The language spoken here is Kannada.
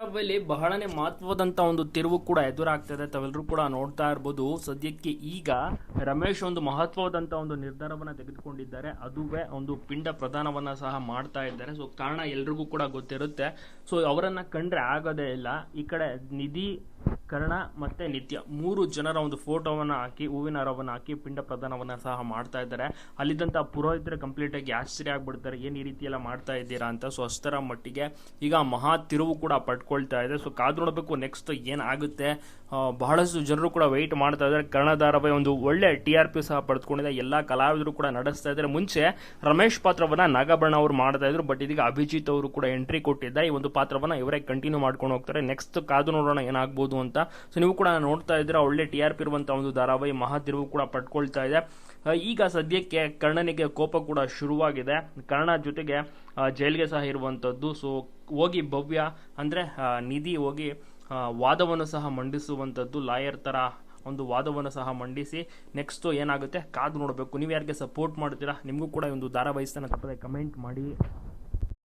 ಧಾರಾವಾಹಿಯಲ್ಲಿ ಬಹಳನೇ ಮಹತ್ವದಂತ ಒಂದು ತಿರುವು ಕೂಡ ಎದುರಾಗ್ತದೆ. ತಾವೆಲ್ಲರೂ ಕೂಡ ನೋಡ್ತಾ ಇರ್ಬೋದು. ಸದ್ಯಕ್ಕೆ ಈಗ ರಮೇಶ್ ಒಂದು ಮಹತ್ವದಂತ ಒಂದು ನಿರ್ಧಾರವನ್ನ ತೆಗೆದುಕೊಂಡಿದ್ದಾರೆ. ಅದುವೇ ಒಂದು ಪಿಂಡ ಪ್ರದಾನವನ್ನ ಸಹ ಮಾಡ್ತಾ ಇದ್ದಾರೆ. ಸೊ ಕಾರಣ ಎಲ್ರಿಗೂ ಕೂಡ ಗೊತ್ತಿರುತ್ತೆ. ಸೊ ಅವರನ್ನ ಕಂಡ್ರೆ ಆಗೋದೇ ಇಲ್ಲ. ಈ ಕಡೆ ನಿಧಿ, ಕರ್ಣ ಮತ್ತೆ ನಿತ್ಯ ಮೂರು ಜನರ ಒಂದು ಫೋಟೋವನ್ನ ಹಾಕಿ ಹೂವಿನ ಹಾರವನ್ನ ಹಾಕಿ ಪಿಂಡ ಪ್ರದಾನವನ್ನ ಸಹ ಮಾಡ್ತಾ ಇದ್ದಾರೆ. ಅಲ್ಲಿದ್ದಂತ ಪುರೋಹಿತರು ಕಂಪ್ಲೀಟ್ ಆಗಿ ಆಶ್ಚರ್ಯ ಆಗ್ಬಿಡ್ತಾರೆ, ಏನ್ ಈ ರೀತಿ ಎಲ್ಲ ಮಾಡ್ತಾ ಇದ್ದೀರಾ ಅಂತ. ಸೊ ಅಷ್ಟರ ಮಟ್ಟಿಗೆ ಈಗ ಮಹಾ ತಿರುವು ಕೂಡ ಪಡ್ಕೊಳ್ತಾ ಇದೆ. ಸೊ ಕಾದು ನೋಡಬೇಕು ನೆಕ್ಸ್ಟ್ ಏನಾಗುತ್ತೆ. ಬಹಳಷ್ಟು ಜನರು ಕೂಡ ವೆಯ್ಟ್ ಮಾಡ್ತಾ ಇದ್ದಾರೆ. ಕರ್ಣ ಧಾರಾವಾಹಿ ಒಂದು ಒಳ್ಳೆ TRP ಸಹ ಪಡೆದುಕೊಂಡಿದೆ. ಎಲ್ಲಾ ಕಲಾವಿದರು ಕೂಡ ನಡೆಸ್ತಾ ಇದ್ದಾರೆ. ಮುಂಚೆ ರಮೇಶ್ ಪಾತ್ರವನ್ನ ನಾಗಾಭರಣ ಅವರು ಮಾಡ್ತಾ ಇದ್ರು, ಬಟ್ ಇದೀಗ ಅಭಿಜಿತ್ ಅವರು ಕೂಡ ಎಂಟ್ರಿ ಕೊಟ್ಟಿದ್ದಾರೆ. ಈ ಒಂದು ಪಾತ್ರವನ್ನ ಇವರೇ ಕಂಟಿನ್ಯೂ ಮಾಡ್ಕೊಂಡು ಹೋಗ್ತಾರೆ. ನೆಕ್ಸ್ಟ್ ಕಾದು ನೋಡೋಣ ಏನಾಗಬಹುದು ಅಂತ. ಸೊ ನೀವು ಕೂಡ ನೋಡ್ತಾ ಇದ್ದೀರಾ, ಒಳ್ಳೆ TRP ಇರುವಂತಹ ಒಂದು ಧಾರಾವಾಹಿ ಮಹಾ ತಿರುವು ಕೂಡ ಪಡ್ಕೊಳ್ತಾ ಇದೆ. ಈಗ ಸದ್ಯಕ್ಕೆ ಕರ್ಣನಿಗೆ ಕೋಪ ಕೂಡ ಶುರುವಾಗಿದೆ. ಕರ್ಣ ಜೊತೆಗೆ ಜೈಲ್ಗೆ ಸಹ ಇರುವಂತದ್ದು. ಸೊ ಹೋಗಿ ಭವ್ಯ ಅಂದ್ರೆ ನಿಧಿ ಹೋಗಿ ವಾದವನ್ನು ಸಹ ಮಂಡಿಸುವಂತದ್ದು, ಲಾಯರ್ ತರ ಒಂದು ವಾದವನ್ನು ಸಹ ಮಂಡಿಸಿ ನೆಕ್ಸ್ಟ್ ಏನಾಗುತ್ತೆ ಕಾದು ನೋಡಬೇಕು. ನೀವು ಯಾರಿಗೆ ಸಪೋರ್ಟ್ ಮಾಡ್ತೀರಾ? ನಿಮಗೂ ಕೂಡ ಒಂದು ಧಾರಾವಾಹಿ ತಪ್ಪದೆ ಕಮೆಂಟ್ ಮಾಡಿ.